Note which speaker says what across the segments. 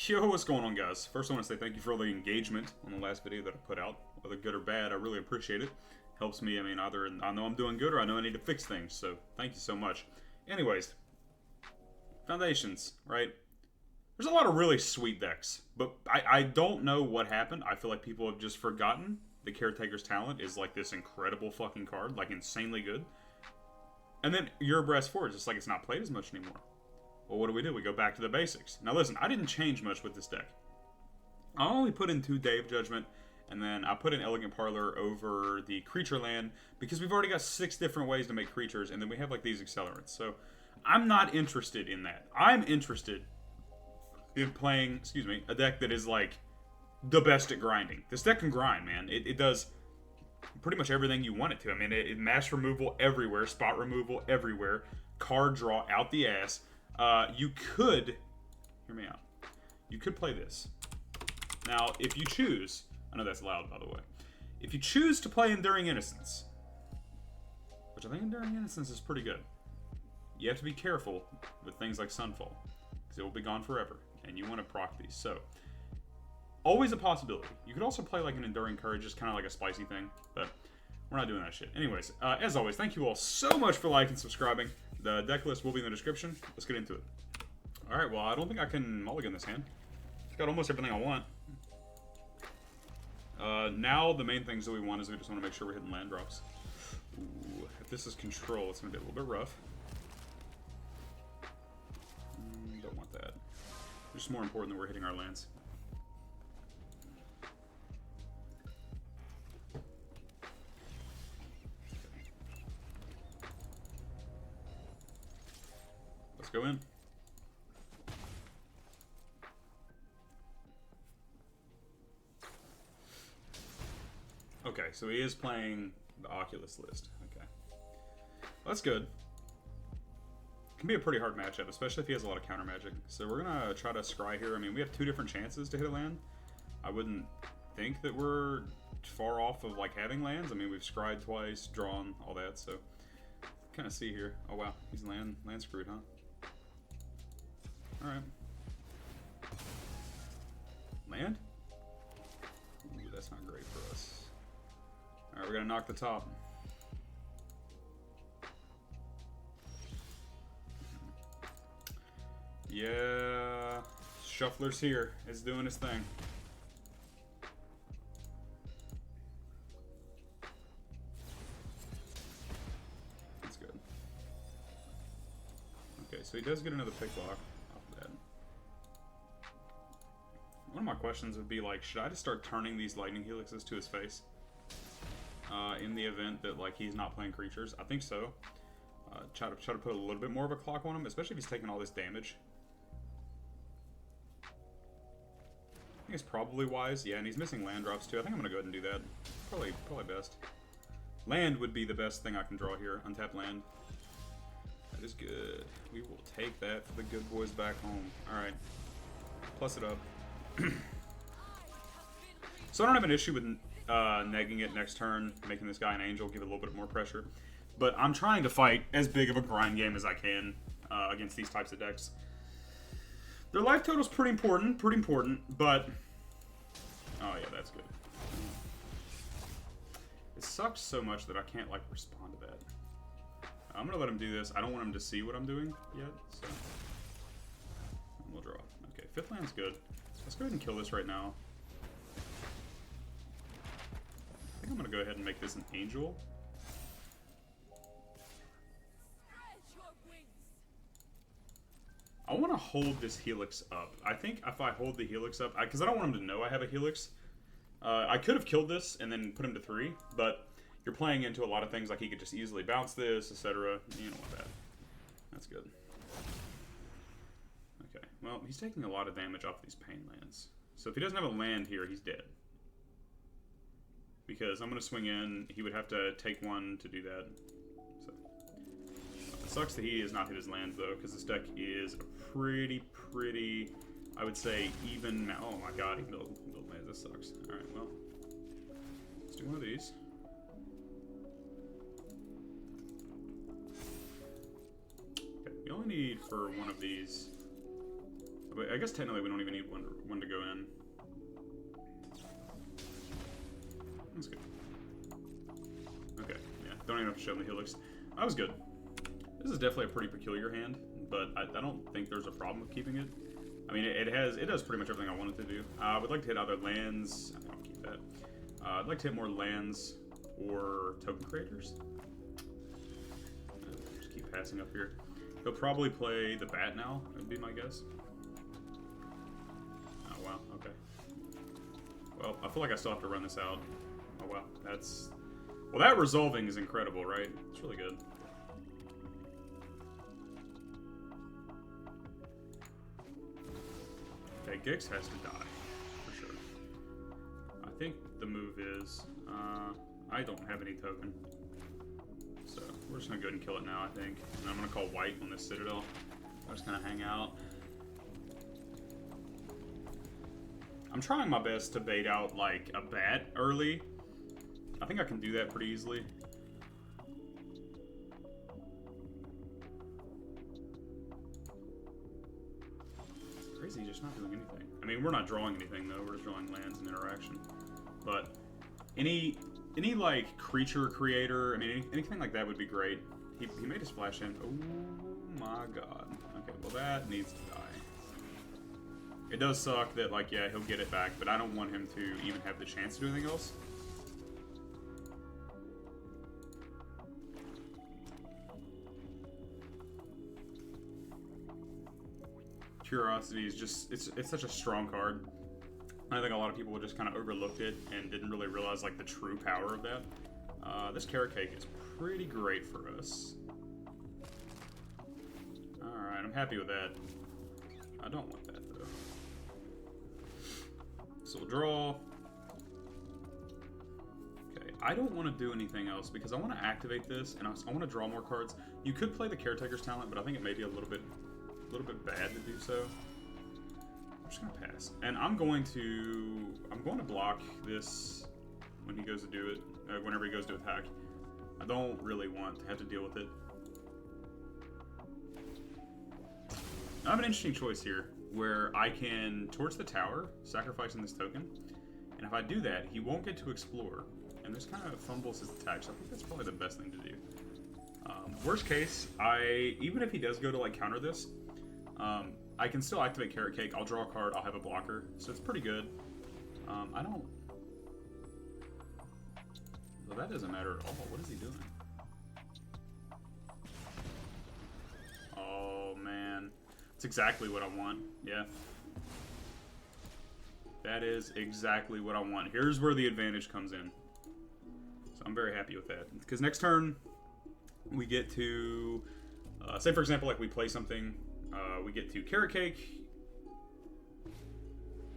Speaker 1: Yo, what's going on, guys? First, I want to say thank you for all the engagement on the last video that I put out. Whether good or bad, I really appreciate it. Helps me, I mean, either I know I'm doing good or I know I need to fix things, so thank you so much. Anyways, foundations, right? There's a lot of really sweet decks, but I don't know what happened. I feel like people have just forgotten the Caretaker's Talent is like this incredible fucking card, like insanely good. And then Eurobreast 4 is just like it's not played as much anymore. Well, what do? We go back to the basics. Now listen, I didn't change much with this deck. I only put in 2 Day of Judgment, and then I put in Elegant Parlor over the Creature Land, because we've already got 6 different ways to make creatures, and then we have like these accelerants. So, I'm not interested in that. I'm interested in playing, a deck that is like the best at grinding. This deck can grind, man. It does pretty much everything you want it to. I mean, it mass removal everywhere, spot removal everywhere, card draw out the ass. You could, hear me out, you could play this. Now, if you choose, I know that's loud, by the way. If you choose to play Enduring Innocence, which I think Enduring Innocence is pretty good, you have to be careful with things like Sunfall, because it will be gone forever, and you want to proc these. So, always a possibility. You could also play like an Enduring Courage, just kind of like a spicy thing, but we're not doing that shit. Anyways, as always, thank you all so much for liking and subscribing. The deck list will be in the description. Let's get into it. Alright, well, I don't think I can mulligan this hand. I've got almost everything I want. Now, the main things that we want is we just want to make sure we're hitting land drops. Ooh, if this is control, it's going to be a little bit rough. Don't want that. It's just more important that we're hitting our lands. Go in. Okay, so he is playing the Oculus list. Okay. Well, that's good. Can be a pretty hard matchup, especially if he has a lot of counter magic. So we're going to try to scry here. I mean, we have 2 different chances to hit a land. I wouldn't think that we're far off of like having lands. I mean, we've scryed twice, drawn, all that, so kind of see here. Oh wow, he's land screwed, huh? Alright. Land? Ooh, that's not great for us. Alright, we're gonna knock the top. Yeah. Shuffler's here. It's doing his thing. That's good. Okay, so he does get another pick lock. One of my questions would be like, should I just start turning these lightning helixes to his face? In the event that like he's not playing creatures? I think so. Try to put a little bit more of a clock on him, especially if he's taking all this damage. I think it's probably wise. Yeah, and he's missing land drops too. I think I'm gonna go ahead and do that. Probably best. Land would be the best thing I can draw here. Untapped land. That is good. We will take that for the good boys back home. Alright. Plus it up. So I don't have an issue with negging it next turn, making this guy an angel, give it a little bit more pressure. But I'm trying to fight as big of a grind game as I can against these types of decks. Their life total's pretty important, but... Oh yeah, that's good. It sucks so much that I can't like respond to that. I'm gonna let him do this. I don't want him to see what I'm doing yet, so... We'll draw. Okay, 5th land's good. Let's go ahead and kill this right now. I think I'm going to go ahead and make this an angel. I want to hold this helix up. I think if I hold the helix up, because I don't want him to know I have a helix. I could have killed this and then put him to 3, but you're playing into a lot of things, like he could just easily bounce this, etc. You don't want that. That's good. Okay, well, he's taking a lot of damage off these pain lands. So if he doesn't have a land here, he's dead. Because I'm going to swing in, he would have to take 1 to do that. So it sucks that he has not hit his lands, though, because this deck is a pretty, I would say, even... Oh my god, he built lands. This sucks. Alright, well, let's do one of these. Okay, we only need for one of these I guess technically we don't even need one to go in. That's good. Okay, yeah. Don't even have to show them the helix. That was good. This is definitely a pretty peculiar hand, but I don't think there's a problem with keeping it. I mean, it does pretty much everything I want it to do. I would like to hit either lands. I'll keep that. I'd like to hit more lands or token creators. Just keep passing up here. He'll probably play the bat now, would be my guess. Oh, wow, okay. Well, I feel like I still have to run this out. Oh, wow, that's... Well, that resolving is incredible, right? It's really good. Okay, Gix has to die, for sure. I think the move is... I don't have any token. So, we're just going to go ahead and kill it now, I think. And I'm going to call white on this Citadel. I'm just going to hang out. I'm trying my best to bait out, like, a bat early. I think I can do that pretty easily. It's crazy, he's just not doing anything. I mean, we're not drawing anything, though. We're just drawing lands and interaction. But any like, creature creator, I mean, anything like that would be great. He made a splash in. Oh, my God. Okay, well, that needs to die. It does suck that, like, yeah, he'll get it back, but I don't want him to even have the chance to do anything else. Curiosity is just, it's such a strong card. I think a lot of people just kind of overlooked it and didn't really realize, like, the true power of that. This carrot cake is pretty great for us. Alright, I'm happy with that. I don't want that, though. So we'll draw. Okay, I don't want to do anything else because I want to activate this and I want to draw more cards. You could play the Caretaker's Talent, but I think it may be a little bit bad to do so. I'm just gonna pass, and I'm going to block this when he goes to do it. Whenever he goes to attack, I don't really want to have to deal with it. I have an interesting choice here where I can torch the tower, sacrificing this token, and if I do that, he won't get to explore, and this kind of fumbles his attack. So I think that's probably the best thing to do. Worst case, even if he does go to, like, counter this. I can still activate Carrot Cake. I'll draw a card. I'll have a blocker. So it's pretty good. I don't... Well, that doesn't matter at all. What is he doing? Oh, man. That's exactly what I want. Yeah. That is exactly what I want. Here's where the advantage comes in. So I'm very happy with that. Because next turn, we get to... say, for example, like we play something... we get to Carrot Cake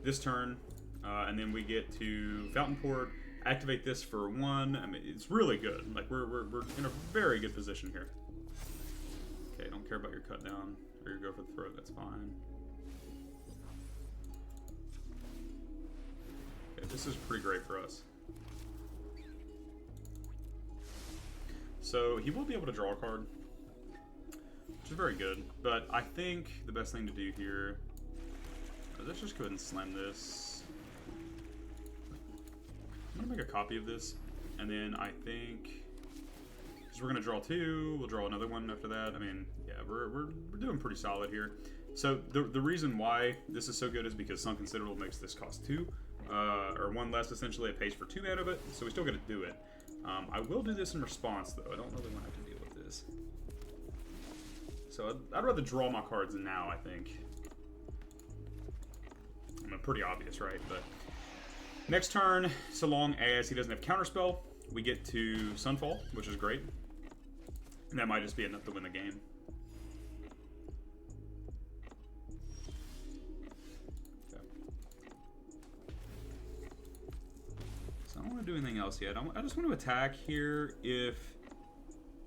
Speaker 1: this turn, and then we get to Fountain Port, activate this for 1. I mean, it's really good. Like, we're in a very good position here. Okay, don't care about your cut down or your go for the throat, that's fine. Okay, this is pretty great for us. So, he will be able to draw a card, which is very good, but I think the best thing to do here, let's just go ahead and slam this. I'm gonna make a copy of this, and then I think, because we're gonna draw 2, we'll draw another one after that. I mean, yeah, we're doing pretty solid here. So the reason why this is so good is because Sunken Citadel makes this cost 2, or 1 less essentially. It pays for 2 mana of it, so we still gotta do it. I will do this in response though. I don't really want to have to deal with this. So I'd rather draw my cards now, I think. I mean, pretty obvious, right? But next turn, so long as he doesn't have Counterspell, we get to Sunfall, which is great. And that might just be enough to win the game. Okay. So I don't want to do anything else yet. I just want to attack here. If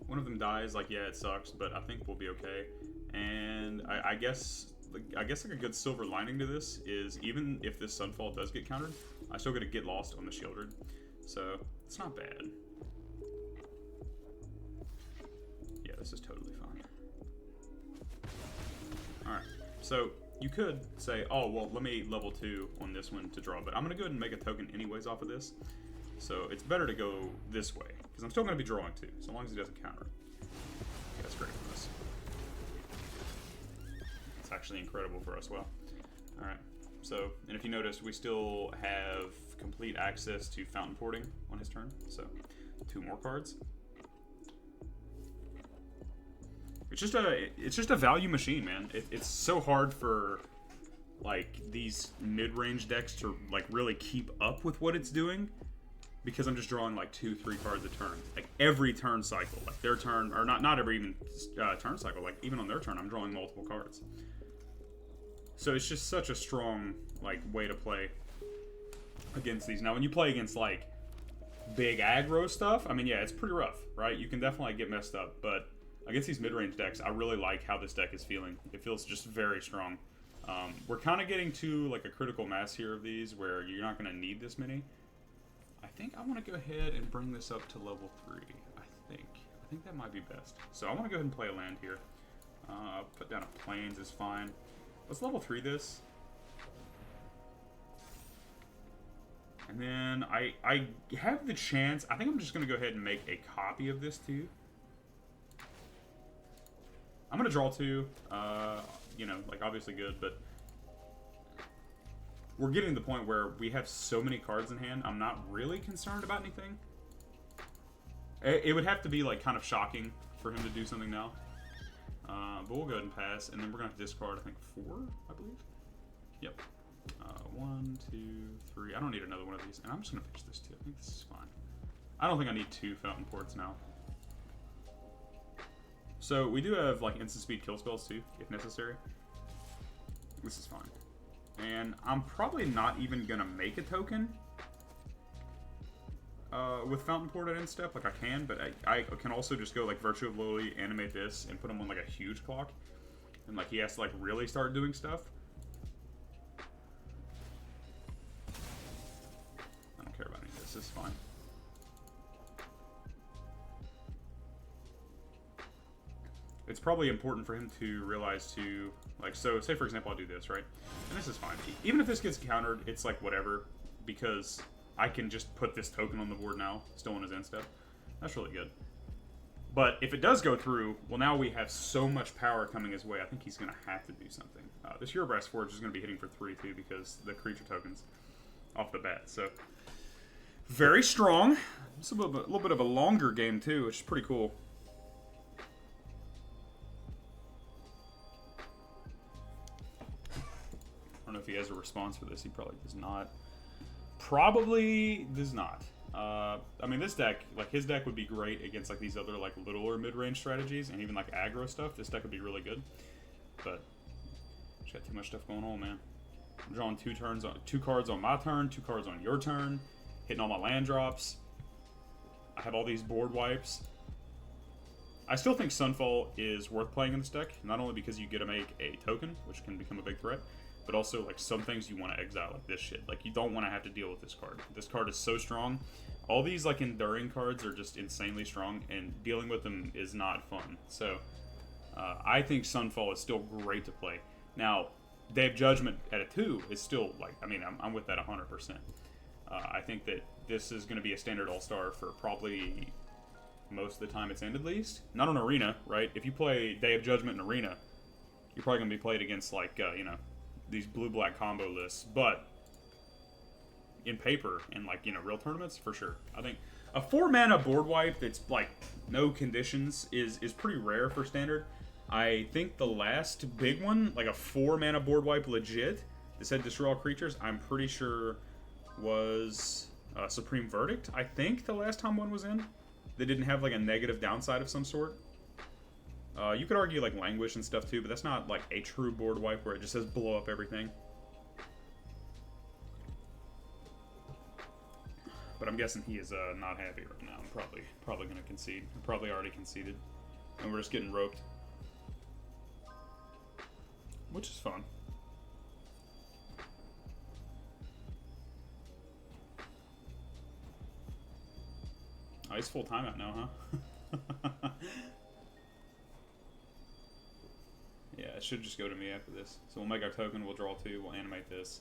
Speaker 1: one of them dies, like, yeah, it sucks, but I think we'll be okay. And I guess like a good silver lining to this is even if this Sunfall does get countered, I still get to get lost on the Shieldred. So it's not bad. Yeah, this is totally fine. Alright, so you could say, oh, well, let me level 2 on this one to draw, but I'm going to go ahead and make a token anyways off of this. So it's better to go this way, because I'm still going to be drawing 2, so long as he doesn't counter it. Yeah, that's great for us. It's actually incredible for us. Well, alright. So, and if you notice, we still have complete access to fountain porting on his turn, so 2 more cards. It's just a value machine, man. It's so hard for like these mid-range decks to like really keep up with what it's doing, because I'm just drawing like 2-3 cards a turn, like every turn cycle, like their turn, or not every even turn cycle, like even on their turn I'm drawing multiple cards. So it's just such a strong like way to play against these. Now when you play against like big aggro stuff, I mean, yeah, it's pretty rough, right? You can definitely get messed up, but against these mid-range decks, I really like how this deck is feeling. It feels just very strong. We're kind of getting to like a critical mass here of these where you're not going to need this many. I think I want to go ahead and bring this up to level 3. I think that might be best. So I want to go ahead and play a land here. Put down a Plains is fine. Let's level 3 this. And then I have the chance. I think I'm just going to go ahead and make a copy of this too. I'm going to draw 2. You know, like obviously good, but we're getting to the point where we have so many cards in hand, I'm not really concerned about anything. It would have to be like kind of shocking for him to do something now. But we'll go ahead and pass, and then we're going to discard, I think, 4, I believe. Yep. 1, 2, 3. I don't need another one of these, and I'm just going to pitch this too. I think this is fine. I don't think I need 2 fountain ports now. So we do have like instant speed kill spells too, if necessary. This is fine. And I'm probably not even going to make a token with Fountain Port at end step. Like I can, but I can also just go like Virtue of Lily, animate this, and put him on like a huge clock. And like he has to like really start doing stuff. I don't care about any of this. This is fine. It's probably important for him to realize to, like, so say for example I do this, right? And this is fine. Even if this gets countered, it's like whatever, because I can just put this token on the board now, still on his end step. That's really good. But if it does go through, well, now we have so much power coming his way, I think he's going to have to do something. This Eurobrass Forge is going to be hitting for 3 too, because the creature tokens off the bat. So very strong. It's a little bit of a longer game too, which is pretty cool. I don't know if he has a response for this. He probably does not. Probably does not. I mean, this deck, like his deck would be great against like these other like littler mid-range strategies and even like aggro stuff. This deck would be really good, but just got too much stuff going on, man. I'm drawing 2 cards on my turn, 2 cards on your turn, hitting all my land drops. I have all these board wipes. I still think Sunfall is worth playing in this deck, not only because you get to make a token, which can become a big threat, but also like some things you want to exile, like this shit. Like you don't want to have to deal with this card. This card is so strong. All these like enduring cards are just insanely strong, and dealing with them is not fun. So I think Sunfall is still great to play. Now, Day of Judgment at a 2 is still like, I mean, I'm with that 100%. I think that this is going to be a standard all-star for probably most of the time it's in, at least. Not on Arena, right? If you play Day of Judgment in Arena, you're probably going to be played against like, you know, these blue-black combo lists, but in paper and like, you know, real tournaments, for sure. I think a 4-mana board wipe that's like no conditions is pretty rare for standard. I think the last big one, like a 4-mana board wipe legit that said destroy all creatures, I'm pretty sure was Supreme Verdict. I think the last time one was in, they didn't have like a negative downside of some sort. You could argue like Languish and stuff too, but that's not like a true board wipe where it just says blow up everything. But I'm guessing he is not happy right now. I'm probably going to concede. I'm probably already conceded, and we're just getting roped, which is fun. Oh, he's full timeout now, huh? Yeah, it should just go to me after this. So we'll make our token, we'll draw 2, we'll animate this.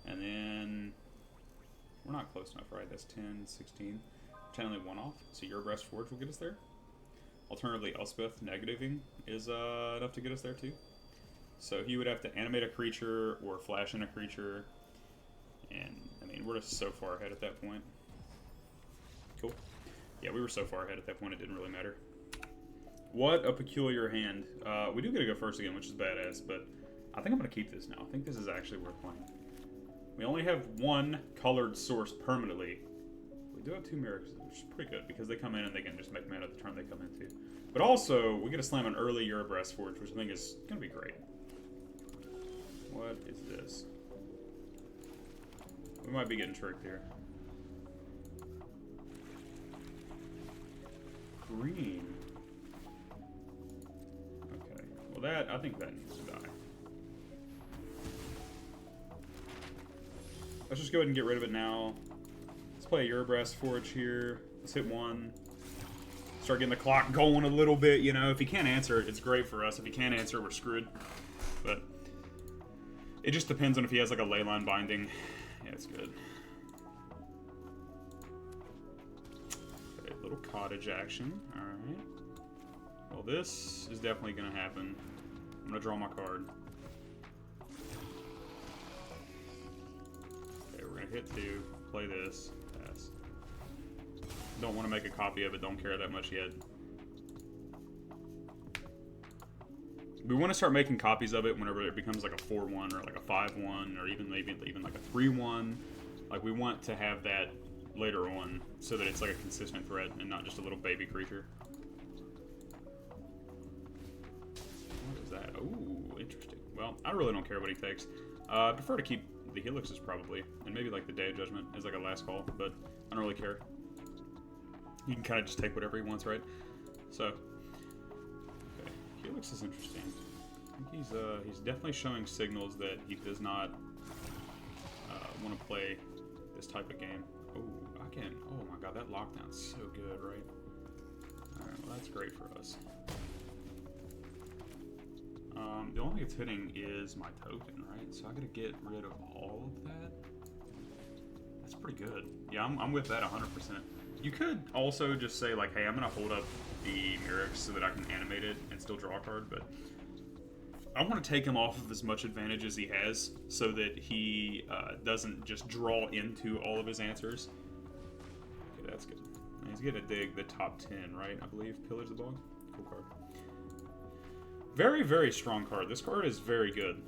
Speaker 1: And then... We're not close enough, right? That's 10, 16. 10 only 1 off. So your Breast Forge will get us there. Alternatively, Elspeth negativing is enough to get us there too. So he would have to animate a creature or flash in a creature. And, I mean, we're just so far ahead at that point. Cool. Yeah, we were so far ahead at that point it didn't really matter. What a peculiar hand. We do get to go first again, which is badass, but I think I'm going to keep this now. I think this is actually worth playing. We only have 1 colored source permanently. We do have 2 mirrors, which is pretty good, because they come in and they can just make mana the turn they come into. But also, we get to slam an early Eurobreast Forge, which I think is going to be great. What is this? We might be getting tricked here. Green. Okay. Well, that, I think that needs to die. Let's just go ahead and get rid of it now. Let's play a Eurobreast Forge here. Let's hit 1. Start getting the clock going a little bit, you know. If he can't answer it, it's great for us. If he can't answer, we're screwed. But it just depends on if he has like a Leyline Binding. Yeah, it's good. Okay, little cottage action. Alright. Well, this is definitely going to happen. I'm going to draw my card. Okay, we're going to hit 2. Play this. Pass. Don't want to make a copy of it. Don't care that much yet. We want to start making copies of it whenever it becomes like a 4-1 or like a 5-1 or even maybe even like a 3-1. Like we want to have that later on so that it's like a consistent threat and not just a little baby creature. What is that? Ooh, interesting. Well, I really don't care what he takes. I prefer to keep the Helixes probably, and maybe like the Day of Judgment as like a last call, but I don't really care. He can kind of just take whatever he wants, right? So, okay, Helix is interesting. I think he's definitely showing signals that he does not want to play this type of game. Oh, I can. Oh my god, that lockdown's so good, right? All right, well that's great for us. The only thing it's hitting is my token, right? So I gotta get rid of all of that. That's pretty good. Yeah, I'm with that 100%. You could also just say like, hey, I'm gonna hold up the Mirrex so that I can animate it and still draw a card, but I want to take him off of as much advantage as he has so that he doesn't just draw into all of his answers. Okay, that's good. And he's gonna dig the top 10, right? I believe Pillars of the Bog. Cool card. Very, very strong card. This card is very good.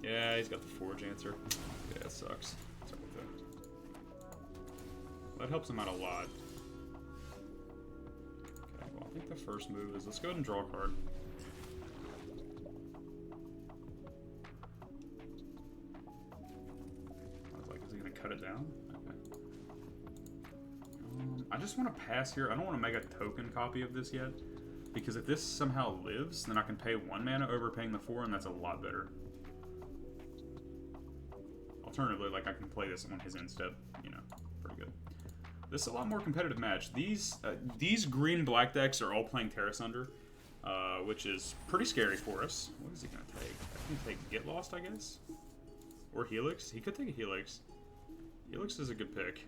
Speaker 1: Yeah, he's got the Forge answer. Yeah, it sucks. Sorry about that. That helps him out a lot. Okay, well, I think the first move is let's go ahead and draw a card. I was like, is he going to cut it down? Okay. I just want to pass here. I don't want to make a token copy of this yet. Because if this somehow lives, then I can pay 1 mana over paying the 4, and that's a lot better. Alternatively, like I can play this on his end step, you know, pretty good. This is a lot more competitive match. These green-black decks are all playing Terra Sunder, which is pretty scary for us. What is he going to take? I can take Get Lost, I guess? Or Helix? He could take a Helix. Helix is a good pick.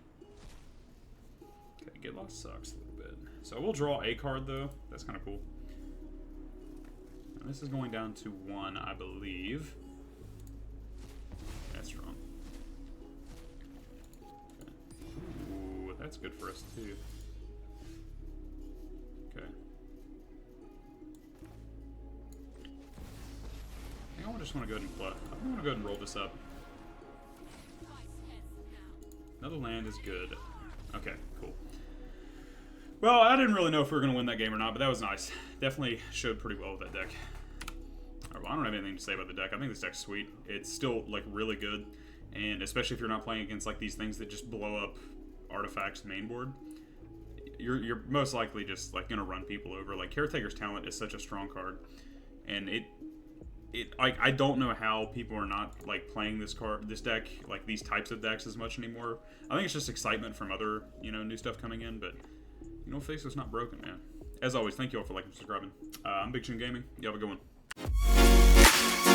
Speaker 1: Okay, Get Lost sucks a little bit. So we'll draw a card, though. That's kind of cool. And this is going down to 1, I believe. That's strong. Ooh, that's good for us, too. Okay. I think I just want to go ahead and play. I want to go ahead and roll this up. Another land is good. Okay, cool. Well, I didn't really know if we were going to win that game or not, but that was nice. Definitely showed pretty well with that deck. Alright, well, I don't have anything to say about the deck. I think this deck's sweet. It's still, like, really good. And especially if you're not playing against, like, these things that just blow up artifacts main board. You're most likely just, like, going to run people over. Like, Caretaker's Talent is such a strong card. And I don't know how people are not, like, playing this deck, like, these types of decks as much anymore. I think it's just excitement from other, you know, new stuff coming in, but... You know, Face was not broken, man. as always, thank you all for liking and subscribing. I'm Big Chin Gaming. You have a good one.